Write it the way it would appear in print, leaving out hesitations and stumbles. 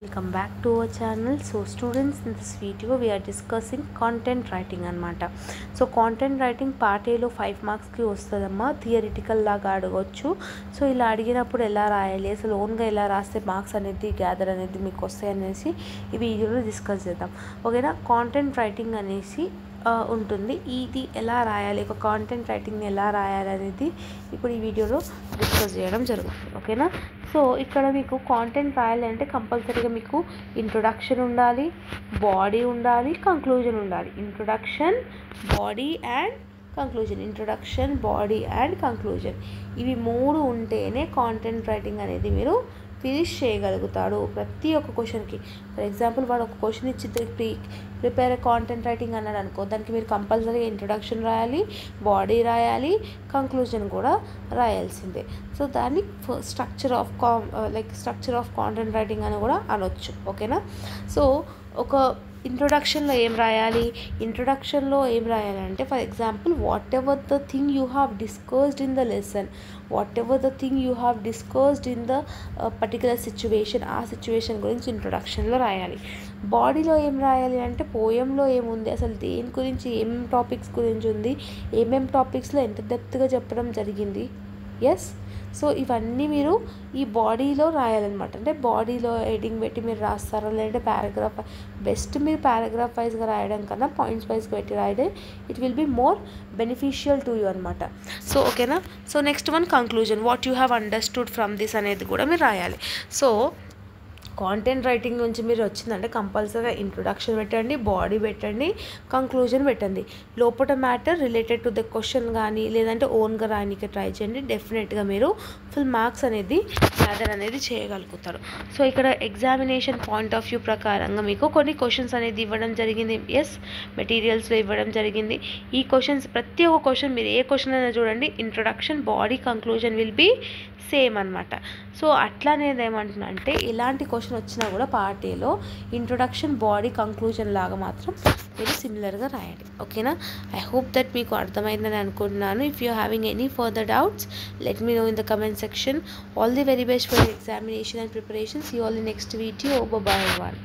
Welcome back to our channel. So students, in this video we are discussing content writing anamata. So content writing part A lo 5 marks ki ostadamma, theoretical laga adugocchu. So ila adiginappudu ela rayali, asalu own ga ela raste marks anedi gather anedi meeku ostayi anesi ee video lo discuss chedam. Okay na, content writing anesi ఉంటుంది. ఇది ఎలా రాయాలి, ఒక content రైటింగ్ని ఎలా రాయాలి అనేది ఇప్పుడు ఈ వీడియోలో డిస్కస్ చేయడం జరుగుతుంది. ఓకేనా. సో ఇక్కడ మీకు కాంటెంట్ రాయాలి అంటే కంపల్సరీగా మీకు ఇంట్రొడక్షన్ ఉండాలి, బాడీ ఉండాలి, కంక్లూజన్ ఉండాలి. Introduction, body and conclusion. Introduction, body and conclusion, ఇవి మూడు ఉంటేనే కాంటెంట్ రైటింగ్ అనేది మీరు ఫినిష్ చేయగలుగుతాడు ప్రతి ఒక్క క్వశ్చన్కి. ఫర్ ఎగ్జాంపుల్ వాడు ఒక క్వశ్చన్ ఇచ్చి ప్రిపేర్ కాంటెంట్ రైటింగ్ అన్నాడు అనుకో, దానికి మీరు కంపల్సరీగా ఇంట్రొడక్షన్ రాయాలి, బాడీ రాయాలి, కంక్లూజన్ కూడా రాయాల్సిందే. సో దాన్ని స్ట్రక్చర్ ఆఫ్ కాంటెంట్ రైటింగ్ అని కూడా అనొచ్చు. ఓకేనా. సో ఒక ఇంట్రొడక్షన్లో ఏం రాయాలి, ఇంట్రొడక్షన్లో ఏం రాయాలంటే for example what ever the thing you have discussed in the lesson, what ever the thing you have discussed in the particular situation, ఆ సిచ్యువేషన్ గురించి ఇంట్రొడక్షన్లో రాయాలి. బాడీలో ఏం రాయాలి అంటే పోయంలో ఏముంది, అసలు దేని గురించి, ఏమేం టాపిక్స్ గురించి ఉంది, ఏమేం టాపిక్స్లో ఎంత డెప్త్గా చెప్పడం జరిగింది. ఎస్. సో ఇవన్నీ మీరు ఈ బాడీలో రాయాలన్నమాట. అంటే బాడీలో హెడ్డింగ్ పెట్టి మీరు రాస్తారా, లేదంటే పారాగ్రాఫ్, బెస్ట్ మీరు పారాగ్రాఫ్ వైజ్గా రాయడం కన్నా పాయింట్స్ వైజ్గా పెట్టి రాయడం, it will be more beneficial to you అనమాట. సో ఓకేనా. So next one conclusion, what you have understood from this అనేది కూడా మీరు రాయాలి. సో కాంటెంట్ రైటింగ్ నుంచి మీరు వచ్చిందంటే కంపల్సరీగా ఇంట్రొడక్షన్ పెట్టండి, బాడీ పెట్టండి, కంక్లూజన్ పెట్టండి. లోపల matter related to the question కానీ లేదంటే ఓన్గా రాయడానికి ట్రై చేయండి. డెఫినెట్గా మీరు ఫుల్ మార్క్స్ అనేది గ్యాదర్ అనేది చేయగలుగుతారు. సో ఇక్కడ ఎగ్జామినేషన్ పాయింట్ ఆఫ్ వ్యూ ప్రకారంగా మీకు కొన్ని క్వశ్చన్స్ అనేది ఇవ్వడం జరిగింది. ఎస్, మెటీరియల్స్లో ఇవ్వడం జరిగింది. ఈ క్వశ్చన్స్ ప్రతి ఒక్క క్వశ్చన్ మీరు ఏ క్వశ్చన్ అయినా చూడండి, introduction, body, conclusion will be same అనమాట. సో అట్లానే ఏమంటున్నా అంటే ఇలాంటి క్వశ్చన్ వచ్చినా కూడా పార్ట్ ఏలో ఇంట్రొడక్షన్, బాడీ, కంక్లూజన్ లాగా మాత్రం మీరు సిమిలర్గా రాయండి. ఓకేనా. ఐ హోప్ దట్ మీకు అర్థమైందని అనుకుంటున్నాను. If you having any further doubts let me know in the comment section. All the very best for your examination and preparation. See you all in next video. Bye bye everyone.